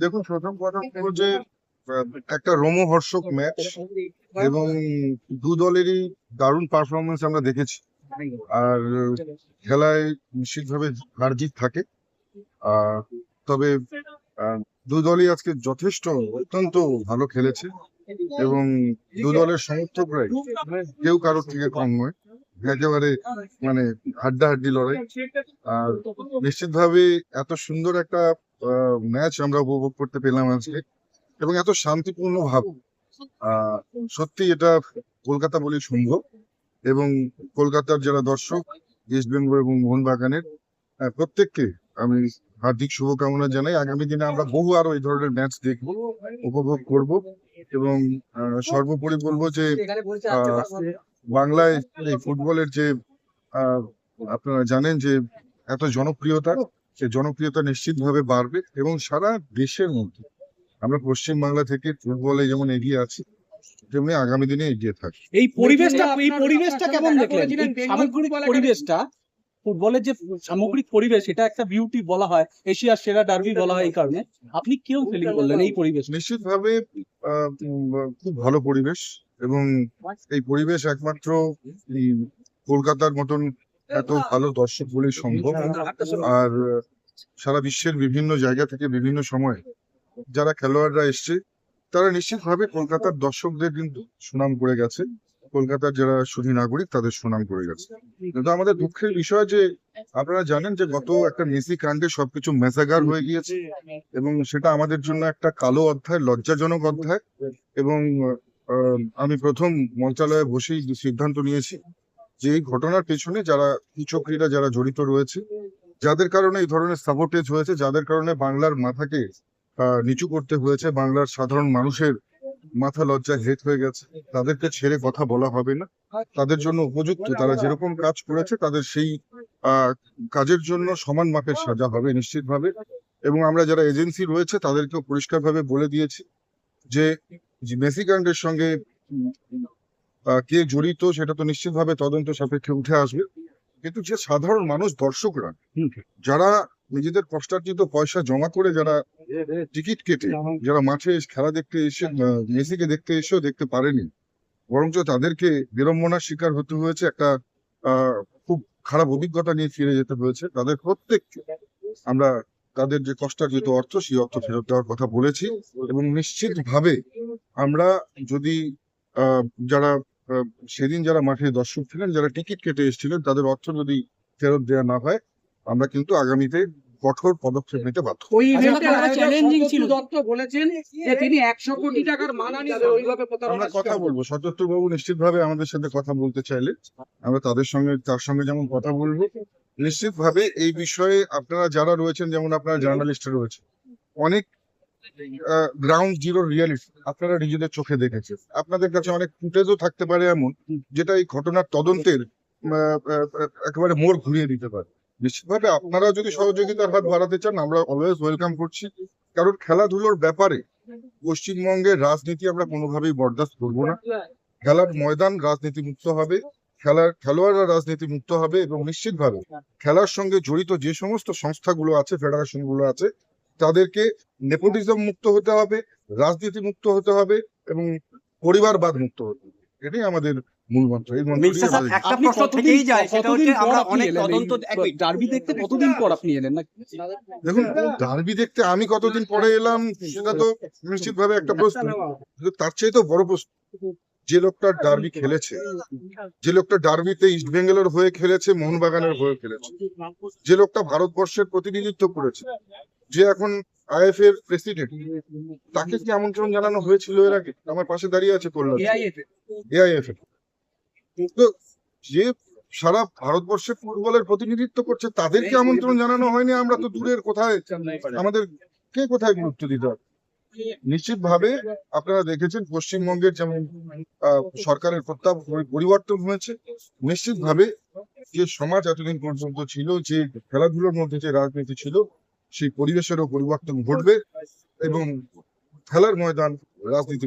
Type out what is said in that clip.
দেখুন, প্রথম কথা হলো যে আহ, একটা রোমহর্ষক ম্যাচ এবং দু দলেরই দারুণ পারফরমেন্স আমরা দেখেছি। আর খেলায় নিশ্চিতভাবে হার জিত থাকে। আহ, তবে দু দলই আজকে যথেষ্ট অত্যন্ত ভালো খেলেছে এবং দু দলের সমর্থকরাই কেউ কারোর থেকে কম নয়। একেবারে মানে হাড্ডাহাড্ডি লড়াই। আর নিশ্চিতভাবে এত সুন্দর একটা ম্যাচ আমরা উপভোগ করতে পেলাম আজকে এবং এত শান্তিপূর্ণ ভাব। আহ সত্যি এটা কলকাতা বলেই সম্ভব। এবং কলকাতার যারা দর্শক, ইস্ট বেঙ্গল এবং মোহনবাগানের প্রত্যেককে আমি হার্দিক শুভকামনা জানাই। আগামী দিনে আমরা বহু আরো এই ধরনের ম্যাচ দেখবো, উপভোগ করব। এবং সর্বোপরি বলবো যে আহ, বাংলায় এই ফুটবলের যে আহ, আপনারা জানেন যে এত জনপ্রিয়তা, সেই জনপ্রিয়তা নিশ্চিতভাবে বাড়বে এবং সারা দেশের মধ্যে আমরা পশ্চিম বাংলা থেকে ফুটবলে যেমন এগিয়ে আছি, তেমনি আগামী দিনে এগিয়ে থাকবে। এই পরিবেশটা কেমন দেখলেন? এই সামগ্রিক পরিবেশটা, ফুটবলের যে সামগ্রিক পরিবেশ, এটা একটা বিউটি বলা হয়, এশিয়ার সেরা ডার্বি বলা হয়। এই কারণে আপনি কেউ ফিলিং করলেন এই পরিবেশ? নিশ্চিতভাবে খুব ভালো পরিবেশ এবং এই পরিবেশ একমাত্র এই কলকাতার মতন এত ভালো দর্শক বলেই সম্ভব। আর সারা বিশ্বের বিভিন্ন জায়গা থেকে বিভিন্ন সময় যারা খেলোয়াড়রা এসছে, তারা নিশ্চিতভাবে কলকাতার দর্শকদের কিন্তু সুনাম করে গেছে। কলকাতার যারা সুধী নাগরিক তাদের সুনাম করে গেছে। কিন্তু আমাদের দুঃখের বিষয় যে আপনারা জানেন যে গত একটা মেসি কাণ্ডে সবকিছু মেসাগার হয়ে গিয়েছে এবং সেটা আমাদের জন্য একটা কালো অধ্যায়, লজ্জাজনক অধ্যায়। এবং আমি প্রথম মন্ত্রণালয়ে বসেই সিদ্ধান্ত নিয়েছি যে এই ঘটনার পেছনে যারা কুচক্রীরা যারা জড়িত রয়েছে, যাদের কারণে এই ধরনের সাবোটেজ হয়েছে, যাদের কারণে বাংলার মাথাকে নিচু করতে হয়েছে, বাংলার সাধারণ মানুষের মাথা লজ্জায় হেট হয়ে গেছে, তাদেরকে ছেড়ে কথা বলা হবে না। তাদের জন্য উপযুক্ত, তারা যেরকম কাজ করেছে তাদের সেই কাজের জন্য সমান মাপের সাজা হবে নিশ্চিতভাবে। এবং আমরা যারা এজেন্সি রয়েছে তাদেরকেও পরিষ্কারভাবে বলে দিয়েছি যে মেসি কাণ্ডের সঙ্গে কে জড়িত সেটা তো নিশ্চিতভাবে তদন্ত সাপেক্ষে উঠে আসবে। কিন্তু যে সাধারণ মানুষ, দর্শকরা যারা নিজেদের কষ্টার্জিত পয়সা জমা করে যারা টিকিট কেটে যারা মাঠে খেলা দেখতে এসে মেসিকে দেখতে এসেও দেখতে পারেনি, বরঞ্চ তাদেরকে বিড়ম্বনার শিকার হতে হয়েছে, একটা খুব খারাপ অভিজ্ঞতা নিয়ে ফিরে যেতে হয়েছে, তাদের প্রত্যেককে আমরা তাদের যে কষ্টার্জিত অর্থ সেই অর্থ ফেরত দেওয়ার কথা বলেছি। এবং নিশ্চিতভাবে আমরা যদি যারা সেদিন যারা মাঠে দর্শক ছিলেন, যারা টিকিট কেটে এসেছিলেন, তাদের অর্থ যদি ফেরত দেওয়া না হয়, আমরা কিন্তু আগামীতে কঠোর পদক্ষেপ নিতে বাধ্য। ওই ইভেন্টে চ্যালেঞ্জিং ছিল। দত্ত বলেছেন যে তিনি 100 কোটি টাকার মানহানি ওইভাবে আমরা কথা বলবো, সত্যেন্দ্র বাবু নিশ্চিতভাবে আমাদের সাথে কথা বলতে চাইলে আমরা তার সঙ্গে যেমন কথা বলবো, নিশ্চিতভাবে এই বিষয়ে আপনারা যারা রয়েছেন, যেমন আপনারা জার্নালিস্ট রয়েছে, অনেক গ্রাউন্ড জিরো রিয়ালিটি আপনারা নিজেদের চোখে দেখেছেন। আপনাদের কাছে অনেক ফুটেজও থাকতে পারে এমন, যেটা এই ঘটনার তদন্তের একেবারে মোড় ঘুরিয়ে দিতে পারে। নিশ্চিতভাবে আপনারা যদি সহযোগিতার হাত বাড়াতে চান, আমরা অলওয়েজ ওয়েলকাম করছি। কারণ খেলাধুলোর ব্যাপারে পশ্চিমবঙ্গের রাজনীতি আমরা কোনোভাবেই বরদাস্ত করবো না। খেলার ময়দান রাজনীতি মুক্ত হবে, খেলোয়াড়রা রাজনীতি মুক্ত হবে এবং নিশ্চিতভাবে খেলার সঙ্গে জড়িত যে সমস্ত সংস্থাগুলো আছে, ফেডারেশন গুলো আছে, তাদেরকে নেপোটিজম মুক্ত হতে হবে, রাজনীতি মুক্ত হতে হবে এবং পরিবারবাদ মুক্ত হতে হবে। এটাই আমাদের মূল মন্ত্র। এই ডার্বি দেখতে কতদিন পর আপনি এলেন? না দেখুন, ডার্বি দেখতে আমি কতদিন পরে এলাম সেটা তো নিশ্চিতভাবে একটা প্রশ্ন, তার চেয়ে তো বড় প্রশ্ন যে লোকটা ডার্বি খেলেছে, যে লোকটা ডার্বিতে ইস্ট বেঙ্গলের হয়ে খেলেছে, মোহনবাগানের হয়ে খেলেছে, যে লোকটা ভারতবর্ষের প্রতিনিধিত্ব করেছে, যে এখন আইএফ এর প্রেসিডেন্ট, তাকে কি আমন্ত্রণ জানানো হয়েছিল এর আগে? আমার পাশে দাঁড়িয়ে আছে কল্যাণ, এআইএফ এর। তো যে সারা ভারতবর্ষের ফুটবলের প্রতিনিধিত্ব করছে, তাদেরকে আমন্ত্রণ জানানো হয়নি? আমরা তো দূরের, কোথায় আমাদের কে কোথায় গুরুত্ব দিতে হবে? নিশ্চিতভাবে আপনারা দেখেছেন পশ্চিমবঙ্গের যেমন সরকারের পরিবর্তন হয়েছে, নিশ্চিতভাবে যে সমাজ এতদিন পর্যন্ত ছিল, যে খেলাধুলোর মধ্যে যে রাজনীতি ছিল, সেই পরিবেশেরও পরিবর্তন ঘটবে এবং খেলার ময়দান রাজনীতি